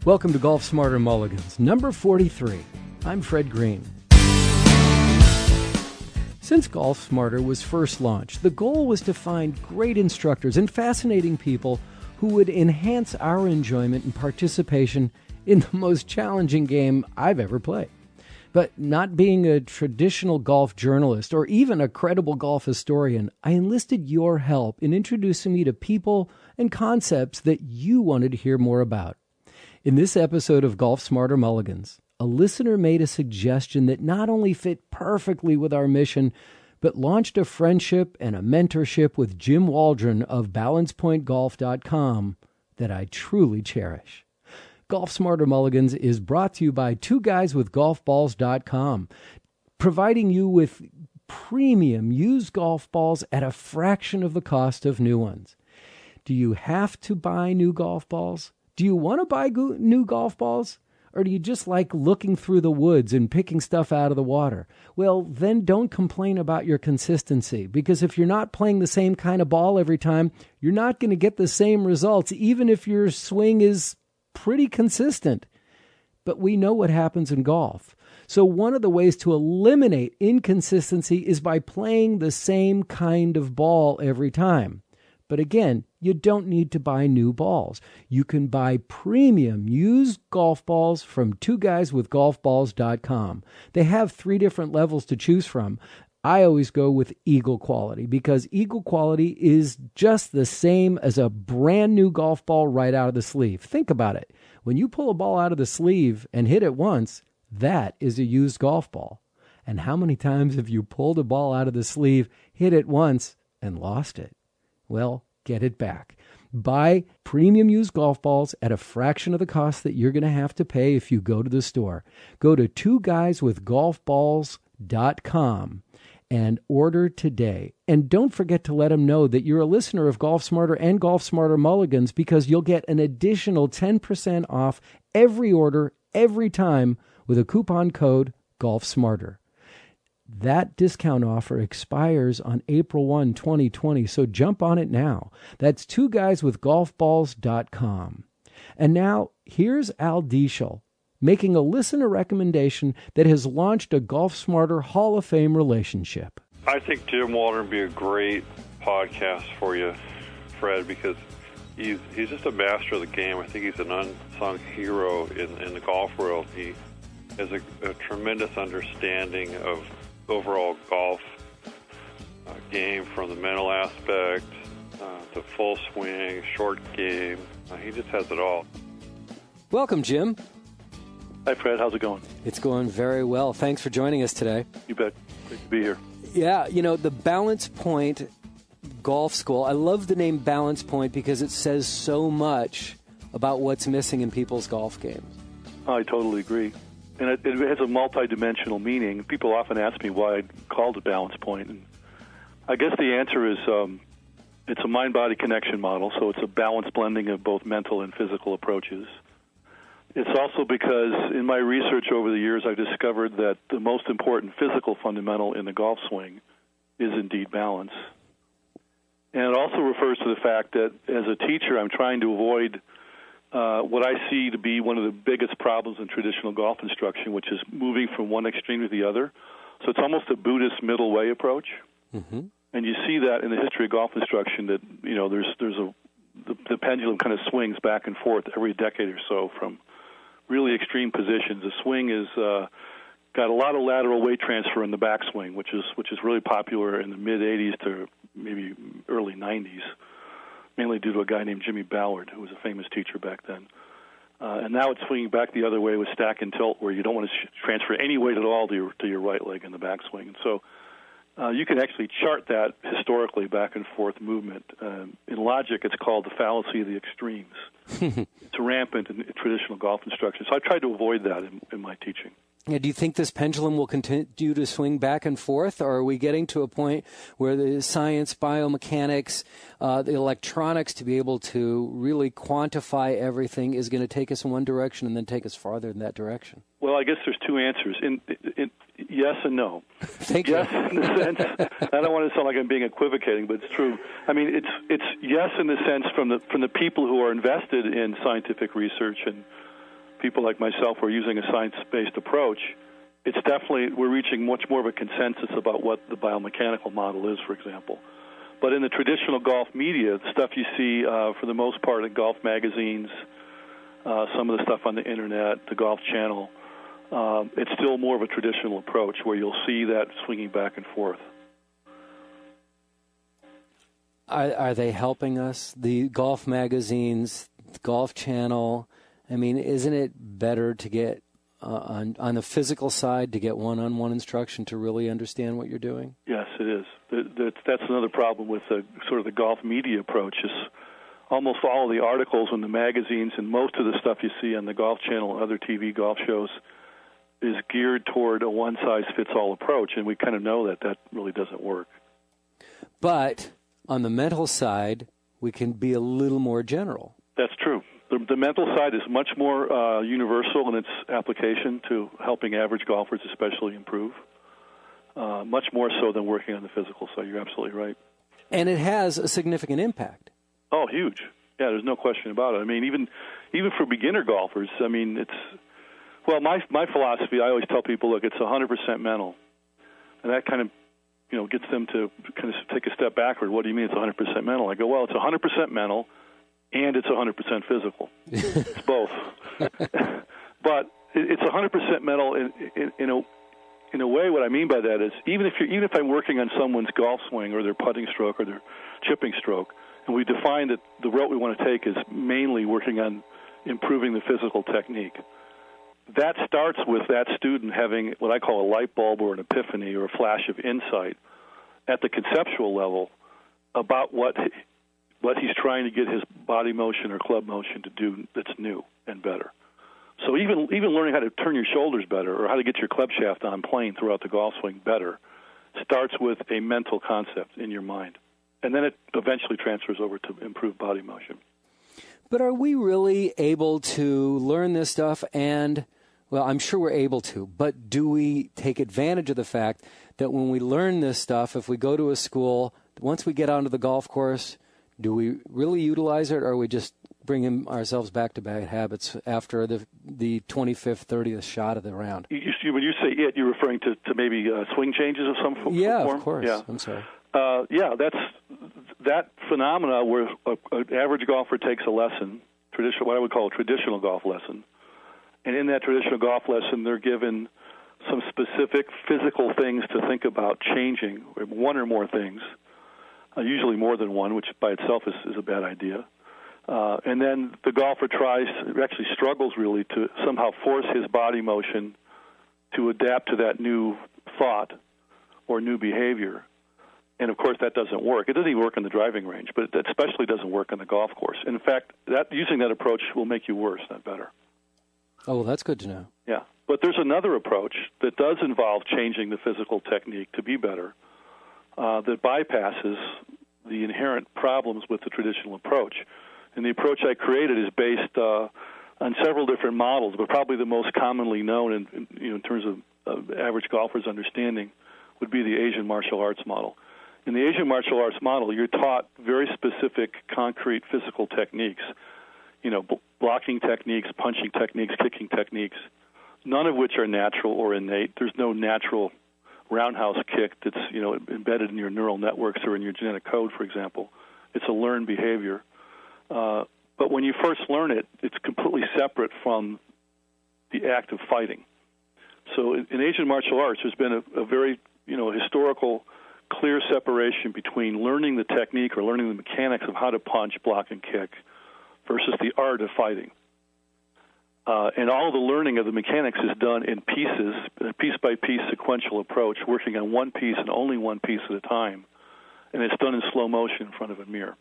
Welcome to Golf Smarter Mulligans, number 43. I'm Fred Green. Since Golf Smarter was first launched, the goal was to find great instructors and fascinating people who would enhance our enjoyment and participation in the most challenging game I've ever played. But not being a traditional golf journalist or even a credible golf historian, I enlisted your help in introducing me to people and concepts that you wanted to hear more about. In this episode of Golf Smarter Mulligans, a listener made a suggestion that not only fit perfectly with our mission, but launched a friendship and a mentorship with Jim Waldron of BalancePointGolf.com that I truly cherish. Golf Smarter Mulligans is brought to you by TwoGuysWithGolfBalls.com, providing you with premium used golf balls at a fraction of the cost of new ones. Do you have to buy new golf balls? Do you want to buy new golf balls? Or do you just like looking through the woods and picking stuff out of the water? Well, then don't complain about your consistency, because if you're not playing the same kind of ball every time, you're not going to get the same results, even if your swing is pretty consistent. But we know what happens in golf. So one of the ways to eliminate inconsistency is by playing the same kind of ball every time. But again, you don't need to buy new balls. You can buy premium used golf balls from TwoGuysWithGolfBalls.com. They have 3 different levels to choose from. I always go with Eagle Quality because Eagle Quality is just the same as a brand new golf ball right out of the sleeve. Think about it. When you pull a ball out of the sleeve and hit it once, that is a used golf ball. And how many times have you pulled a ball out of the sleeve, hit it once, and lost it? Well, get it back. Buy premium used golf balls at a fraction of the cost that you're going to have to pay if you go to the store. Go to TwoGuysWithGolfBalls.com and order today. And don't forget to let them know that you're a listener of Golf Smarter and Golf Smarter Mulligans, because you'll get an additional 10% off every order, every time, with a coupon code GolfSmarter. That discount offer expires on April 1, 2020, so jump on it now. That's TwoGuysWithGolfBalls.com. And now, here's Al Dieschel making a listener recommendation that has launched a Golf Smarter Hall of Fame relationship. I think Jim Waldron would be a great podcast for you, Fred, because he's just a master of the game. I think he's an unsung hero in the golf world. He has a tremendous understanding of overall golf game, from the mental aspect to full swing, short game. He just has it all. Welcome, Jim. Hi, Fred. How's it going? It's going very well. Thanks for joining us today. You bet. Great to be here. Yeah, the Balance Point Golf School, I love the name Balance Point because it says so much about what's missing in people's golf games. I totally agree. And it has a multi-dimensional meaning. People often ask me why I called it Balance Point. And I guess the answer is it's a mind-body connection model, so it's a balanced blending of both mental and physical approaches. It's also because in my research over the years, I've discovered that the most important physical fundamental in the golf swing is indeed balance. And it also refers to the fact that as a teacher, I'm trying to avoid what I see to be one of the biggest problems in traditional golf instruction, which is moving from one extreme to the other. So it's almost a Buddhist middle way approach. Mm-hmm. And you see that in the history of golf instruction, that the pendulum kind of swings back and forth every decade or so from really extreme positions. The swing is got a lot of lateral weight transfer in the backswing, which is really popular in the mid '80s to maybe early '90s, mainly due to a guy named Jimmy Ballard, who was a famous teacher back then. And now it's swinging back the other way with stack and tilt, where you don't want to transfer any weight at all to your right leg in the backswing. And so you can actually chart that historically back and forth movement. In logic, it's called the fallacy of the extremes. It's rampant in traditional golf instruction. So I tried to avoid that in my teaching. Yeah, do you think this pendulum will continue to swing back and forth, or are we getting to a point where the science, biomechanics, the electronics to be able to really quantify everything is going to take us in one direction and then take us farther in that direction? Well, I guess there's two answers. Yes and no. Thank you. Yes, you. in the sense, I don't want to sound like I'm being equivocating, but it's true. I mean, it's yes in the sense from the people who are invested in scientific research and people like myself who are using a science-based approach, it's definitely, we're reaching much more of a consensus about what the biomechanical model is, for example. But in the traditional golf media, the stuff you see for the most part in golf magazines, some of the stuff on the internet, the Golf Channel, it's still more of a traditional approach where you'll see that swinging back and forth. Are they helping us? The golf magazines, the Golf Channel, I mean, isn't it better to get on the physical side to get one-on-one instruction to really understand what you're doing? Yes, it is. That's another problem with the sort of the golf media approach is almost all of the articles in the magazines and most of the stuff you see on the Golf Channel and other TV golf shows is geared toward a one-size-fits-all approach, and we kind of know that really doesn't work. But on the mental side, we can be a little more general. That's true. The mental side is much more universal in its application to helping average golfers especially improve, much more so than working on the physical side. You're absolutely right. And it has a significant impact. Oh, huge. Yeah, there's no question about it. I mean, even for beginner golfers, I mean, my philosophy, I always tell people, look, it's 100% mental. And that kind of, gets them to kind of take a step backward. What do you mean it's 100% mental? I go, well, it's 100% mental. And it's 100% physical. It's both. But it's 100% mental in a way. What I mean by that is even if I'm working on someone's golf swing or their putting stroke or their chipping stroke, and we define that the route we want to take is mainly working on improving the physical technique, that starts with that student having what I call a light bulb or an epiphany or a flash of insight at the conceptual level about what he's trying to get his body motion or club motion to do that's new and better. So even learning how to turn your shoulders better or how to get your club shaft on plane throughout the golf swing better starts with a mental concept in your mind. And then it eventually transfers over to improved body motion. But are we really able to learn this stuff and, well, I'm sure we're able to, but do we take advantage of the fact that when we learn this stuff, if we go to a school, once we get onto the golf course, do we really utilize it, or are we just bringing ourselves back to bad habits after the 25th, 30th shot of the round? When you say it, you're referring to maybe swing changes of some form? Yeah, of course. Yeah. I'm sorry. That's that phenomena where an average golfer takes a lesson, what I would call a traditional golf lesson, and in that traditional golf lesson, they're given some specific physical things to think about changing, one or more things. Usually more than one, which by itself is a bad idea. And then the golfer actually struggles really to somehow force his body motion to adapt to that new thought or new behavior. And, of course, that doesn't work. It doesn't even work in the driving range, but it especially doesn't work on the golf course. In fact, using that approach will make you worse, not better. Oh, well, that's good to know. Yeah. But there's another approach that does involve changing the physical technique to be better, that bypasses the inherent problems with the traditional approach. And the approach I created is based on several different models, but probably the most commonly known in terms of average golfers' understanding would be the Asian martial arts model. In the Asian martial arts model, you're taught very specific, concrete physical techniques, blocking techniques, punching techniques, kicking techniques, none of which are natural or innate. There's no natural roundhouse kick that's embedded in your neural networks or in your genetic code, for example. It's a learned behavior. But when you first learn it, it's completely separate from the act of fighting. So in Asian martial arts, there's been a very historical, clear separation between learning the technique or learning the mechanics of how to punch, block, and kick versus the art of fighting. And all the learning of the mechanics is done in pieces, a piece-by-piece sequential approach, working on one piece and only one piece at a time. And it's done in slow motion in front of a mirror.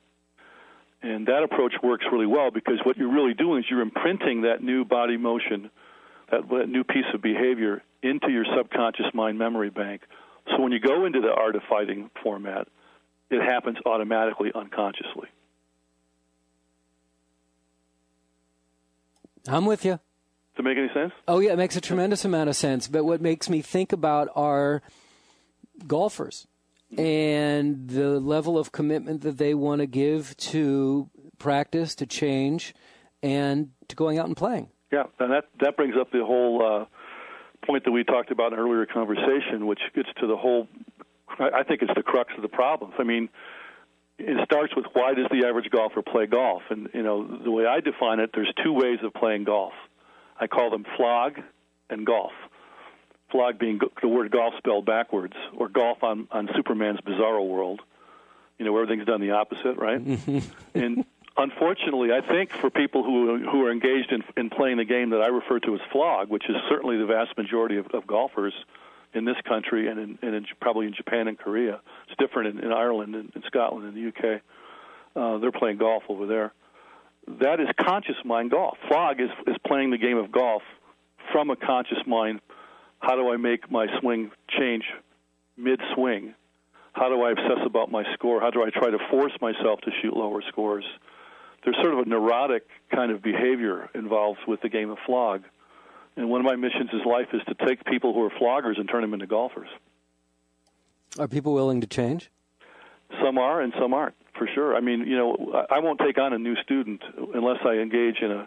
And that approach works really well because what you're really doing is you're imprinting that new body motion, that new piece of behavior into your subconscious mind memory bank. So when you go into the art of fighting format, it happens automatically, unconsciously. I'm with you. Does it make any sense? Oh, yeah, it makes a tremendous amount of sense. But what makes me think about are golfers and the level of commitment that they want to give to practice, to change, and to going out and playing. Yeah, and that brings up the whole point that we talked about in an earlier conversation, which gets to the whole, I think it's the crux of the problem. I mean, it starts with why does the average golfer play golf? And, the way I define it, there's two ways of playing golf. I call them flog and golf. Flog being the word golf spelled backwards, or golf on Superman's Bizarro World, where everything's done the opposite, right? And unfortunately, I think for people who are engaged in playing the game that I refer to as flog, which is certainly the vast majority of golfers in this country and probably in Japan and Korea. It's different in Ireland and in Scotland and the UK. They're playing golf over there. That is conscious mind golf. Flog is playing the game of golf from a conscious mind. How do I make my swing change mid-swing? How do I obsess about my score? How do I try to force myself to shoot lower scores? There's sort of a neurotic kind of behavior involved with the game of flog. And one of my missions in life is to take people who are floggers and turn them into golfers. Are people willing to change? Some are and some aren't, for sure. I mean, I won't take on a new student unless I engage in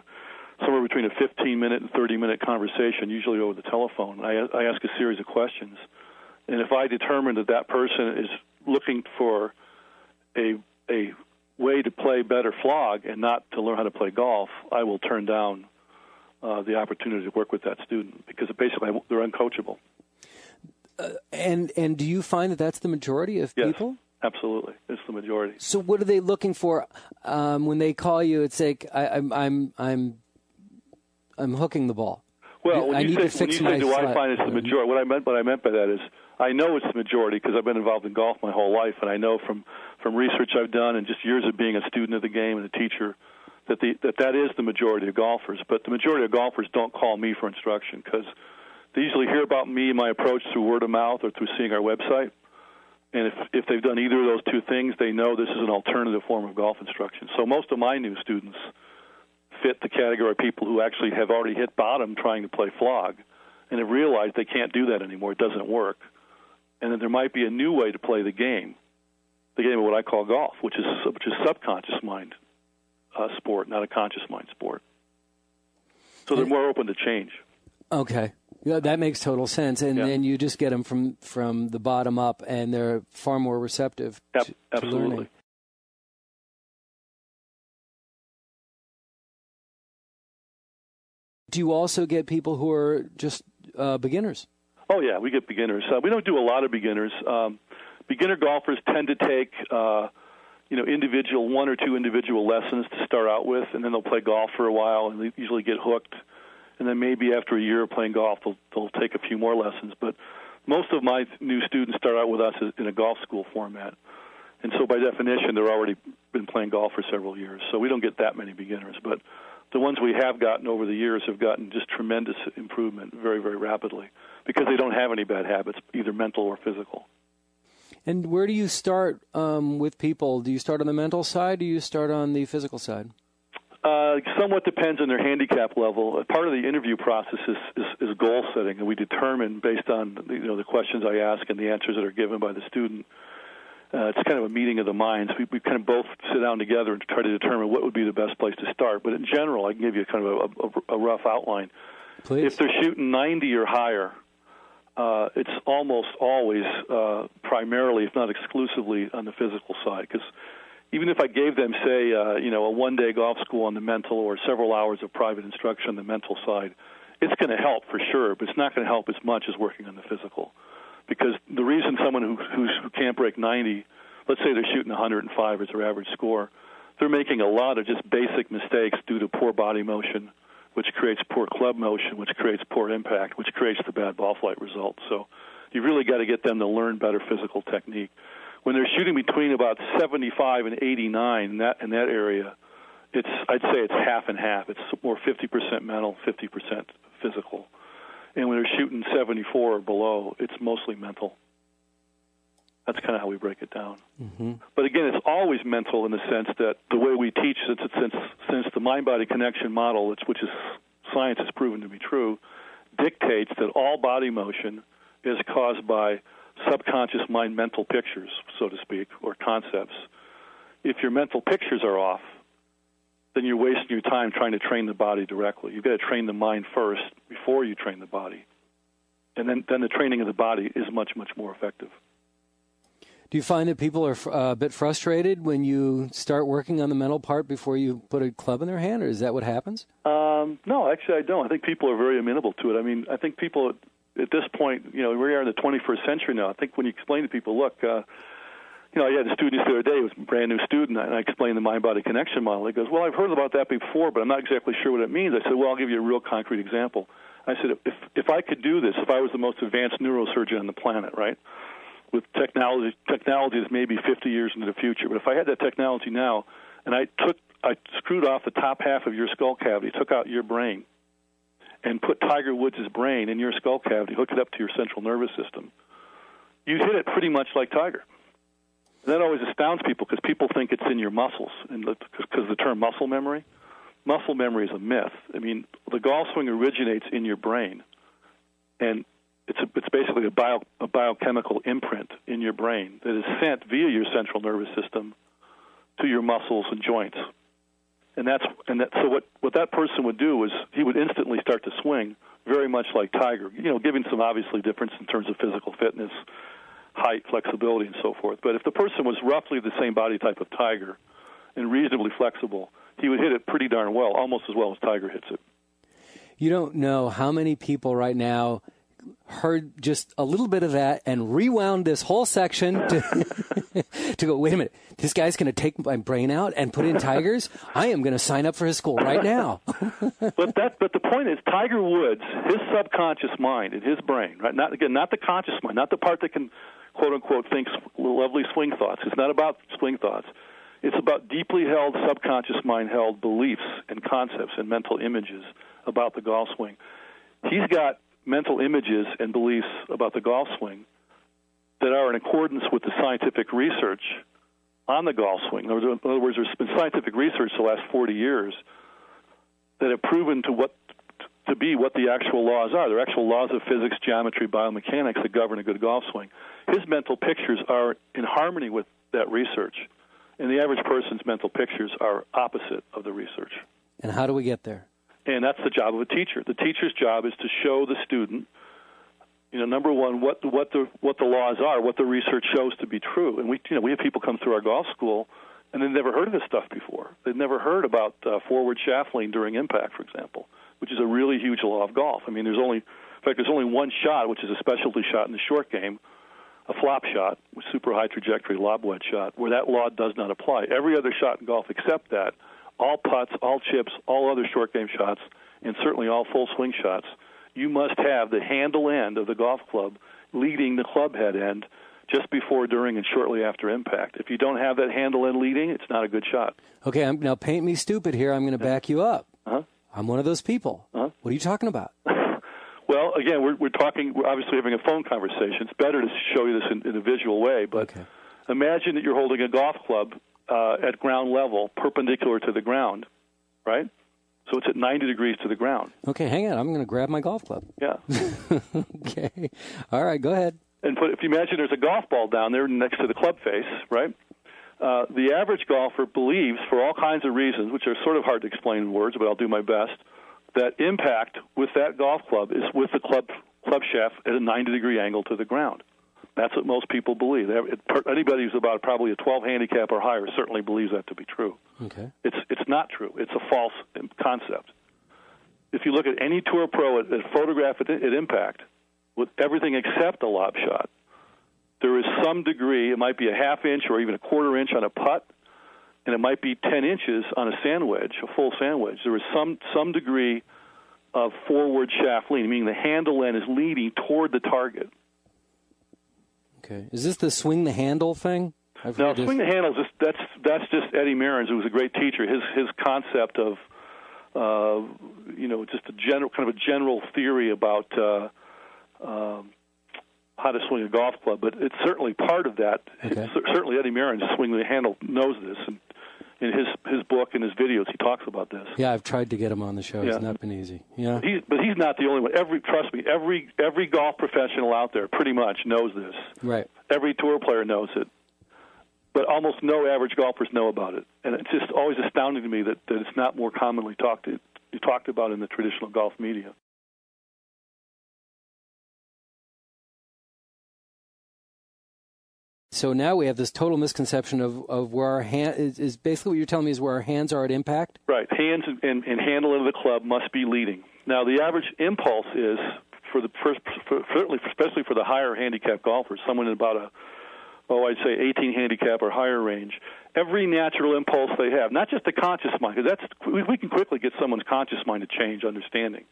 somewhere between a 15-minute and 30-minute conversation, usually over the telephone. I ask a series of questions. And if I determine that person is looking for a way to play better flog and not to learn how to play golf, I will turn down the opportunity to work with that student because basically they're uncoachable. And do you find that that's the majority of people? Yes, absolutely. It's the majority. So what are they looking for when they call you? It's like I'm hooking the ball. Well, when you say do I find it's the majority, what I meant by that is I know it's the majority because I've been involved in golf my whole life, and I know from research I've done and just years of being a student of the game and a teacher that that is the majority of golfers. But the majority of golfers don't call me for instruction because they usually hear about me and my approach through word of mouth or through seeing our website. And if they've done either of those two things, they know this is an alternative form of golf instruction. So most of my new students fit the category of people who actually have already hit bottom trying to play flog and have realized they can't do that anymore. It doesn't work. And then there might be a new way to play the game of what I call golf, which is subconscious mind sport, not a conscious mind sport. So they're more open to change. Okay. Yeah, that makes total sense. And then you just get them from the bottom up, and they're far more receptive to learning. Do you also get people who are just beginners? Oh, yeah, we get beginners. We don't do a lot of beginners. Beginner golfers tend to take individual one or two individual lessons to start out with, and then they'll play golf for a while, and they usually get hooked. And then maybe after a year of playing golf, they'll take a few more lessons. But most of my new students start out with us in a golf school format. And so by definition, they've already been playing golf for several years. So we don't get that many beginners. But the ones we have gotten over the years have gotten just tremendous improvement very, very rapidly because they don't have any bad habits, either mental or physical. And where do you start with people? Do you start on the mental side or do you start on the physical side? Somewhat depends on their handicap level. Part of the interview process is goal setting, and we determine based on the questions I ask and the answers that are given by the student. It's kind of a meeting of the minds. We kind of both sit down together and try to determine what would be the best place to start. But in general, I can give you kind of a rough outline. Please. If they're shooting 90 or higher, it's almost always primarily, if not exclusively, on the physical side. Because even if I gave them, say, a one-day golf school on the mental or several hours of private instruction on the mental side, it's going to help for sure, but it's not going to help as much as working on the physical. Because the reason someone who can't break 90, let's say they're shooting 105 as their average score, they're making a lot of just basic mistakes due to poor body motion, which creates poor club motion, which creates poor impact, which creates the bad ball flight result. So you've really got to get them to learn better physical technique. When they're shooting between about 75 and 89 in that area, I'd say it's half and half. It's more 50% mental, 50% physical. And when they're shooting 74 or below, it's mostly mental. That's kind of how we break it down. Mm-hmm. But again, it's always mental in the sense that the way we teach, since the mind-body connection model, which is science has proven to be true, dictates that all body motion is caused by subconscious mind mental pictures, so to speak, or concepts. If your mental pictures are off, then you're wasting your time trying to train the body directly. You've got to train the mind first before you train the body. And then the training of the body is much, much more effective. Do you find that people are a bit frustrated when you start working on the mental part before you put a club in their hand, or is that what happens? No, actually I don't. I think people are very amenable to it. I mean, I think people at this point, we are in the 21st century now. I think when you explain to people, look, I had a student the other day, it was a brand new student, and I explained the mind-body connection model. He goes, well, I've heard about that before, but I'm not exactly sure what it means. I said, well, I'll give you a real concrete example. I said, if I could do this, if I was the most advanced neurosurgeon on the planet, right, with technology that's maybe 50 years into the future, but if I had that technology now, and I screwed off the top half of your skull cavity, took out your brain, and put Tiger Woods' brain in your skull cavity, hooked it up to your central nervous system, you'd hit it pretty much like Tiger. And that always astounds people because people think it's in your muscles, because the term muscle memory is a myth. I mean, the golf swing originates in your brain, and it's basically a biochemical imprint in your brain that is sent via your central nervous system to your muscles and joints. So what that person would do is he would instantly start to swing very much like Tiger, giving some obviously difference in terms of physical fitness, height, flexibility, and so forth. But if the person was roughly the same body type of Tiger and reasonably flexible, he would hit it pretty darn well, almost as well as Tiger hits it. You don't know how many people right now heard just a little bit of that and rewound this whole section to go, wait a minute, this guy's going to take my brain out and put in Tiger's? I am going to sign up for his school right now. But the point is, Tiger Woods, his subconscious mind in his brain, right? Not the conscious mind, not the part that can, quote unquote, think lovely swing thoughts. It's not about swing thoughts. It's about deeply held, subconscious mind held beliefs and concepts and mental images about the golf swing. He's got mental images and beliefs about the golf swing that are in accordance with the scientific research on the golf swing. In other words, there's been scientific research the last 40 years that have proven to be what the actual laws are. They're actual laws of physics, geometry, biomechanics that govern a good golf swing. His mental pictures are in harmony with that research, and the average person's mental pictures are opposite of the research. And how do we get there? And that's the job of a teacher. The teacher's job is to show the student, number one, what the laws are, what the research shows to be true. And we have people come through our golf school, and they've never heard of this stuff before. They've never heard about forward shaft lean during impact, for example, which is a really huge law of golf. I mean, there's only one shot, which is a specialty shot in the short game, a flop shot, with super high trajectory lob wedge shot, where that law does not apply. Every other shot in golf except that, all putts, all chips, all other short game shots, and certainly all full swing shots, you must have the handle end of the golf club leading the club head end just before, during, and shortly after impact. If you don't have that handle end leading, it's not a good shot. Okay, now paint me stupid here. I'm going to back you up. Uh-huh. I'm one of those people. Uh-huh. What are you talking about? Well, again, we're obviously having a phone conversation. It's better to show you this in a visual way, but okay. Imagine that you're holding a golf club at ground level, perpendicular to the ground, right? So it's at 90 degrees to the ground. Okay, hang on. I'm going to grab my golf club. Yeah. Okay. All right, go ahead. And if you imagine there's a golf ball down there next to the club face, right? The average golfer believes, for all kinds of reasons, which are sort of hard to explain in words, but I'll do my best, that impact with that golf club is with the club shaft at a 90-degree angle to the ground. That's what most people believe. Anybody who's about probably a 12 handicap or higher certainly believes that to be true. Okay. It's not true. It's a false concept. If you look at any tour pro at photograph at impact, with everything except a lob shot, there is some degree, it might be a half inch or even a quarter inch on a putt, and it might be 10 inches on a sand wedge, a full sand wedge. There is some degree of forward shaft lean, meaning the handle end is leaning toward the target. Okay. Is this the swing the handle thing? No, swing the handle is that's just Eddie Mehrens, who was a great teacher. His concept of just a general theory about how to swing a golf club, but it's certainly part of that. Okay. Certainly Eddie Mehrens, swing the handle, knows this, and in his book and his videos he talks about this. Yeah, I've tried to get him on the show. It's not been easy. Yeah. But he's not the only one. Trust me, every golf professional out there pretty much knows this. Right. Every tour player knows it. but almost no average golfers know about it. And it's just always astounding to me that it's not more commonly talked about in the traditional golf media. So now we have this total misconception of where our hand is basically what you're telling me is where our hands are at impact? Right. Hands and handle of the club must be leading. Now, the average impulse is, certainly, especially for the higher handicap golfers, someone in about I'd say 18 handicap or higher range, every natural impulse they have, not just the conscious mind, because we can quickly get someone's conscious mind to change understanding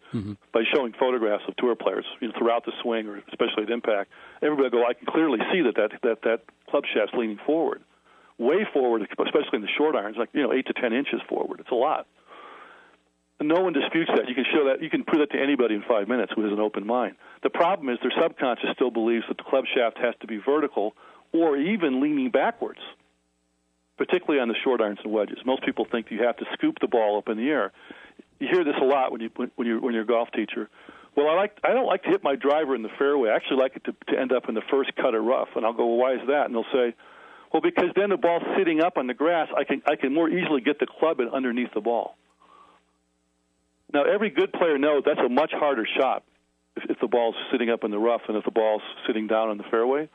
by showing photographs of tour players, throughout the swing or especially at impact. Everybody will go, I can clearly see that club shaft's leaning forward, way forward, especially in the short irons, 8 to 10 inches forward. It's a lot. And no one disputes that. You can show that. You can prove that to anybody in 5 minutes who has an open mind. The problem is their subconscious still believes that the club shaft has to be vertical or even leaning backwards, particularly on the short irons and wedges. Most people think you have to scoop the ball up in the air. You hear this a lot when you're a golf teacher. Well, I don't like to hit my driver in the fairway. I actually like it to end up in the first cut or rough. And I'll go, well, why is that? And they'll say, well, because then the ball's sitting up on the grass, I can more easily get the club in underneath the ball. Now, every good player knows that's a much harder shot if the ball's sitting up in the rough and if the ball's sitting down on the fairway,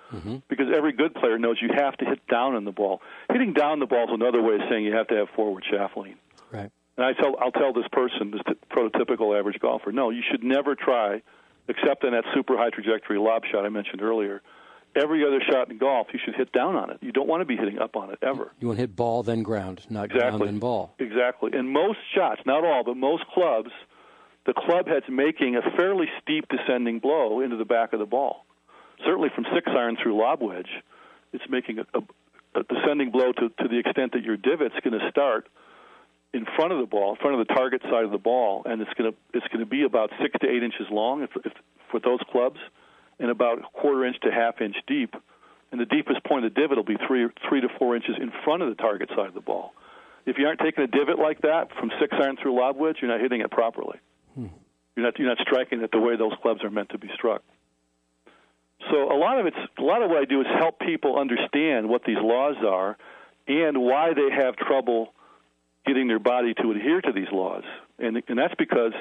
because every good player knows you have to hit down on the ball. Hitting down the ball is another way of saying you have to have forward shaft lean. Right. And I'll tell this person, this prototypical average golfer, no, you should never try, except on that super high trajectory lob shot I mentioned earlier. Every other shot in golf, you should hit down on it. You don't want to be hitting up on it ever. You want to hit ball then ground, not ground then ball. Exactly. And most shots, not all, but most clubs, the club head's making a fairly steep descending blow into the back of the ball. Certainly from 6-iron through lob wedge, it's making a descending blow to the extent that your divot's going to start in front of the ball, in front of the target side of the ball, and it's going to be about 6 to 8 inches long if for those clubs, and about 1/4 inch to 1/2 inch deep. And the deepest point of the divot will be 3 to 4 inches in front of the target side of the ball. If you aren't taking a divot like that from 6-iron through lob wedge, you're not hitting it properly. You're not striking it the way those clubs are meant to be struck. So a lot of what I do is help people understand what these laws are and why they have trouble getting their body to adhere to these laws. And that's because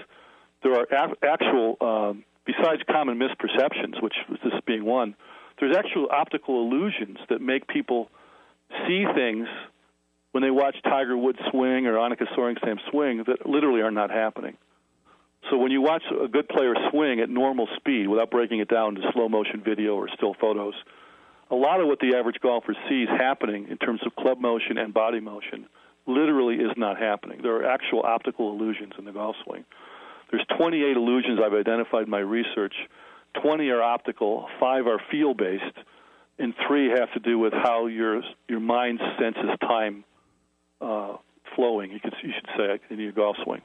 there are actual, besides common misperceptions, which this being one, there's actual optical illusions that make people see things when they watch Tiger Woods swing or Annika Sorenstam swing that literally are not happening. So when you watch a good player swing at normal speed without breaking it down to slow-motion video or still photos, a lot of what the average golfer sees happening in terms of club motion and body motion literally is not happening. There are actual optical illusions in the golf swing. There's 28 illusions I've identified in my research. 20 are optical, 5 are feel-based, and 3 have to do with how your mind senses time flowing, you should say, in your golf swing.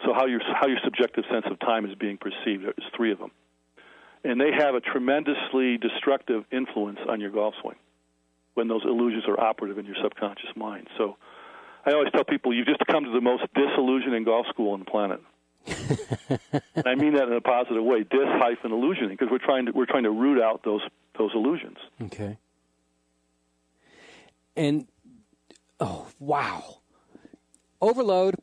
So how your subjective sense of time is being perceived. There's 3 of them. And they have a tremendously destructive influence on your golf swing when those illusions are operative in your subconscious mind. So I always tell people, you've just come to the most disillusioning golf school on the planet. And I mean that in a positive way, dis-illusioning, because we're trying to root out those illusions. Okay. And, oh, wow. Overload.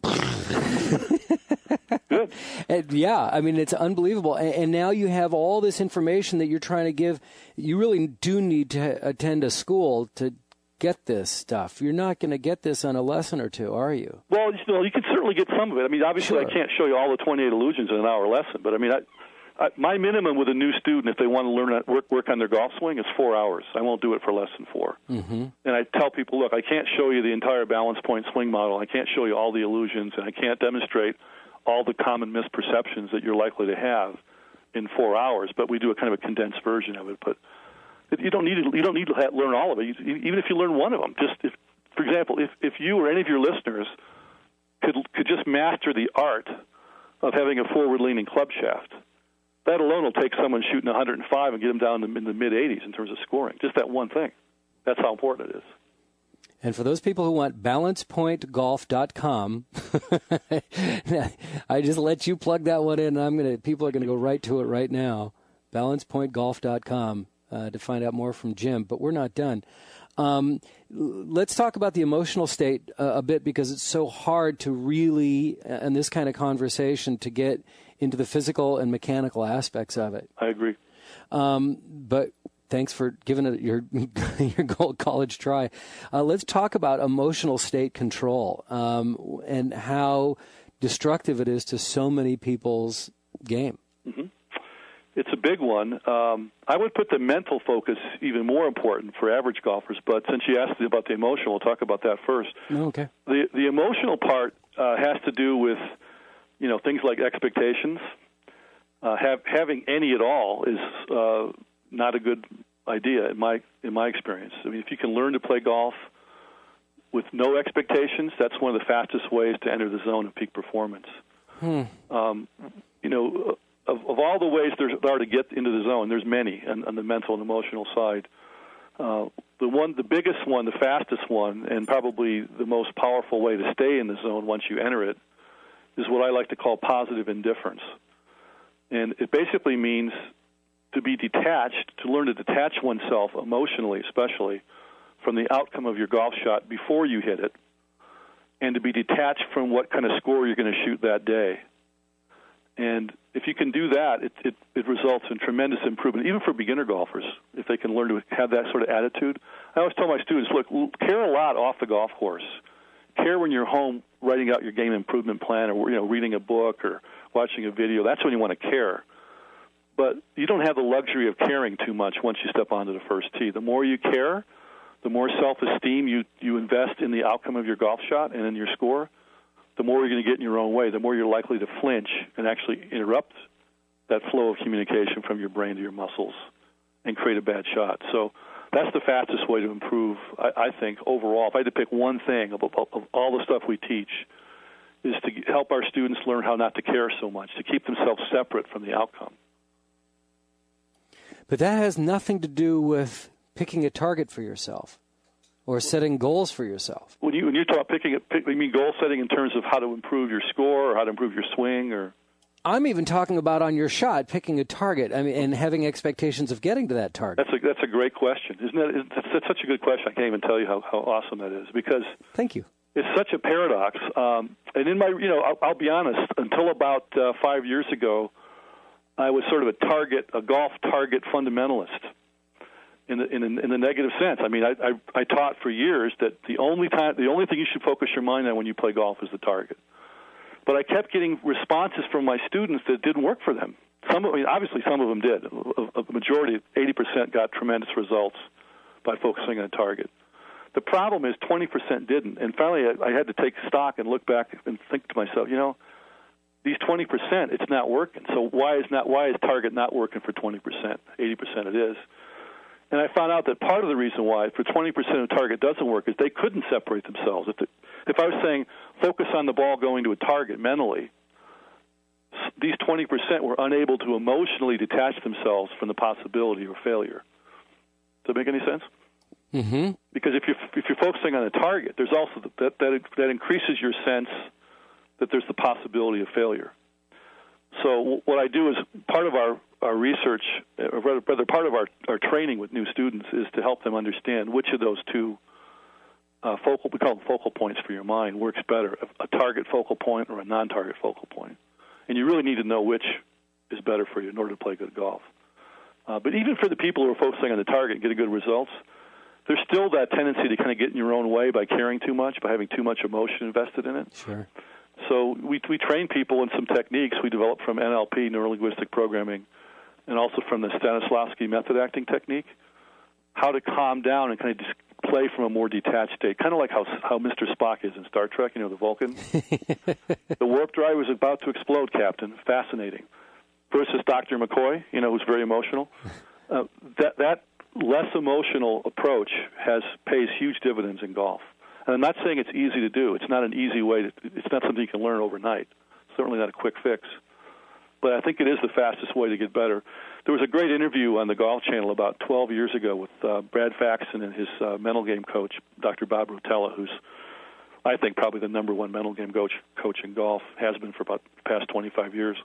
Good. And yeah, I mean, it's unbelievable. And now you have all this information that you're trying to give. You really do need to attend a school to get this stuff. You're not going to get this on a lesson or two, are you? Well, you can certainly get some of it. I mean, obviously, sure. I can't show you all the 28 illusions in an hour lesson, but I mean, my minimum with a new student, if they want to learn work on their golf swing, is 4 hours. I won't do it for less than 4. Mm-hmm. And I tell people, look, I can't show you the entire balance point swing model. I can't show you all the illusions, and I can't demonstrate all the common misperceptions that you're likely to have in 4 hours. But we do a kind of a condensed version of it. But you don't need to learn all of it. Even if you learn one of them, for example, if you or any of your listeners could just master the art of having a forward-leaning club shaft, that alone will take someone shooting 105 and get them down in the mid-80s in terms of scoring. Just that one thing. That's how important it is. And for those people who want balancepointgolf.com, I just let you plug that one in. People are going to go right to it right now. Balancepointgolf.com to find out more from Jim. But we're not done. Let's talk about the emotional state a bit, because it's so hard to really, in this kind of conversation, to get into the physical and mechanical aspects of it. I agree. But thanks for giving it your college try. Let's talk about emotional state control and how destructive it is to so many people's game. Mm-hmm. It's a big one. I would put the mental focus even more important for average golfers, but since you asked about the emotional, we'll talk about that first. Okay. The emotional part has to do with, things like expectations. Having any at all is not a good idea in my experience. I mean, if you can learn to play golf with no expectations, that's one of the fastest ways to enter the zone of peak performance. Of all the ways there are to get into the zone, there's many on the mental and emotional side. The biggest one, the fastest one, and probably the most powerful way to stay in the zone once you enter it is what I like to call positive indifference. And it basically means to be detached, to learn to detach oneself emotionally, especially, from the outcome of your golf shot before you hit it, and to be detached from what kind of score you're going to shoot that day. And if you can do that, it results in tremendous improvement, even for beginner golfers, if they can learn to have that sort of attitude. I always tell my students, look, care a lot off the golf course. Care when you're home writing out your game improvement plan or reading a book or watching a video. That's when you want to care. But you don't have the luxury of caring too much once you step onto the first tee. The more you care, the more self-esteem you invest in the outcome of your golf shot and in your score, the more you're going to get in your own way, the more you're likely to flinch and actually interrupt that flow of communication from your brain to your muscles and create a bad shot. So that's the fastest way to improve, I think, overall. If I had to pick one thing of all the stuff we teach, is to help our students learn how not to care so much, to keep themselves separate from the outcome. But that has nothing to do with picking a target for yourself or setting goals for yourself. When you talk you mean goal setting in terms of how to improve your score or how to improve your swing, or? I'm even talking about on your shot, picking a target, and having expectations of getting to that target. That's a great question, isn't it? That's such a good question. I can't even tell you how awesome that is, because thank you. It's such a paradox. And in my, I'll be honest, until about 5 years ago, I was sort of a golf target fundamentalist. In the negative sense. I mean, I taught for years that the only thing you should focus your mind on when you play golf is the target. But I kept getting responses from my students that didn't work for them. Obviously some of them did. A majority, 80%, got tremendous results by focusing on a target. The problem is 20% didn't. And finally, I had to take stock and look back and think to myself, these 20%, it's not working. So why is target not working for 20%? 80% it is. And I found out that part of the reason why for 20% of the target doesn't work is they couldn't separate themselves. If I was saying focus on the ball going to a target mentally, these 20% were unable to emotionally detach themselves from the possibility of failure. Does that make any sense? Mm-hmm. Because if you're focusing on a target, there's also that increases your sense that there's the possibility of failure. So what I do is part of our research, or rather part of our training with new students, is to help them understand which of those two we call them focal points for your mind, works better, a target focal point or a non-target focal point. And you really need to know which is better for you in order to play good golf. But even for the people who are focusing on the target and getting good results, there's still that tendency to kind of get in your own way by caring too much, by having too much emotion invested in it. Sure. So we train people in some techniques we developed from NLP, neuro-linguistic programming, and also from the Stanislavski method acting technique, how to calm down and kind of just play from a more detached state, kind of like how Mr. Spock is in Star Trek, the Vulcan. The warp drive was about to explode, Captain. Fascinating. Versus Dr. McCoy, who's very emotional. That less emotional approach pays huge dividends in golf. And I'm not saying it's easy to do. It's not an easy way. It's not something you can learn overnight. Certainly not a quick fix. But I think it is the fastest way to get better. There was a great interview on the Golf Channel about 12 years ago with Brad Faxon and his mental game coach, Dr. Bob Rotella, who's, I think, probably the number one mental game coach in golf, has been for about the past 25 years.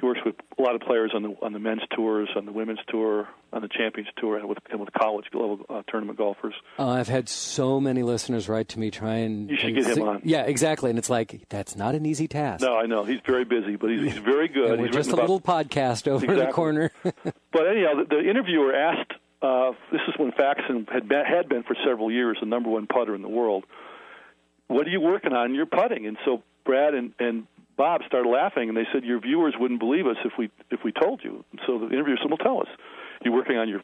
He works with a lot of players on the men's tours, on the women's tour, on the Champions Tour, and with college level tournament golfers. I've had so many listeners write to me trying. You should get him on. Yeah, exactly. And it's like, that's not an easy task. No, I know. He's very busy, but he's very good. And we're just a little podcast over in the corner. But anyhow, the interviewer asked, this is when Faxon had been for several years the number one putter in the world, what are you working on in your putting? And so Brad and Bob started laughing, and they said, your viewers wouldn't believe us if we told you. And so the interviewer said, well, tell us. You're working on your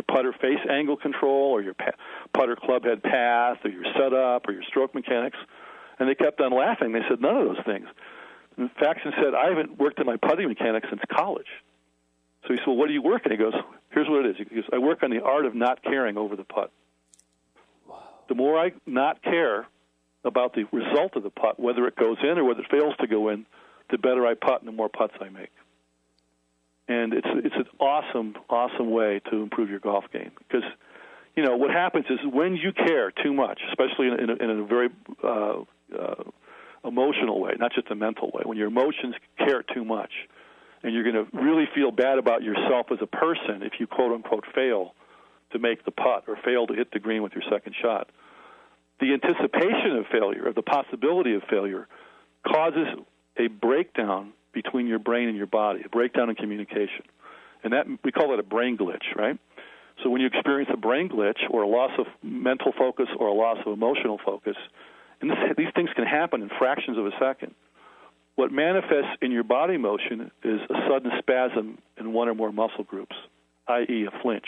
putter face angle control, or your putter club head path, or your setup, or your stroke mechanics. And they kept on laughing. They said, none of those things. And Faxon said, I haven't worked on my putting mechanics since college. So he said, well, what are you working? He goes, here's what it is. He goes, I work on the art of not caring over the putt. Wow. The more I not care about the result of the putt, whether it goes in or whether it fails to go in, the better I putt and the more putts I make. And it's an awesome way to improve your golf game. Because, what happens is when you care too much, especially in a very emotional way, not just a mental way, when your emotions care too much, and you're going to really feel bad about yourself as a person if you quote-unquote fail to make the putt or fail to hit the green with your second shot. The anticipation of failure, of the possibility of failure, causes a breakdown between your brain and your body, a breakdown in communication. And that we call that a brain glitch, right? So when you experience a brain glitch or a loss of mental focus or a loss of emotional focus, and these things can happen in fractions of a second, what manifests in your body motion is a sudden spasm in one or more muscle groups, i.e. a flinch.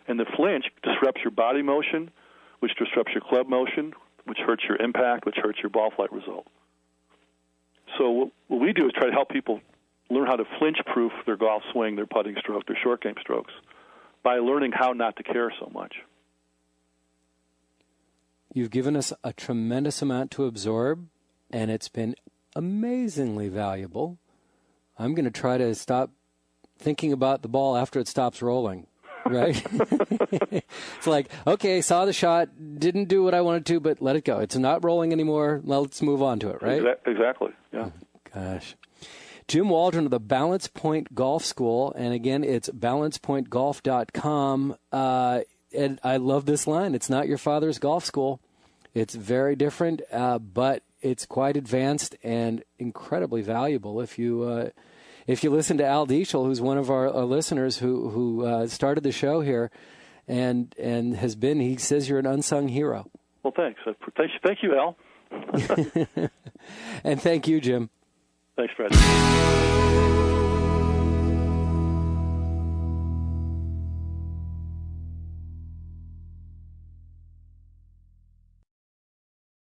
And the flinch disrupts your body motion, which disrupts your club motion, which hurts your impact, which hurts your ball flight result. So what we do is try to help people learn how to flinch-proof their golf swing, their putting stroke, their short game strokes, by learning how not to care so much. You've given us a tremendous amount to absorb, and it's been amazingly valuable. I'm going to try to stop thinking about the ball after it stops rolling, right? It's like, okay, saw the shot, didn't do what I wanted to, but let it go. It's not rolling anymore. Let's move on to it, right? Exactly, yeah. Oh, gosh. Jim Waldron of the Balance Point Golf School, and again, it's balancepointgolf.com. And I love this line. It's not your father's golf school. It's very different, but it's quite advanced and incredibly valuable. If you listen to Al Dieschel, who's one of our listeners who started the show here, and has been, he says you're an unsung hero. Well, thanks. Thank you, Al. And thank you, Jim. Thanks, Fred.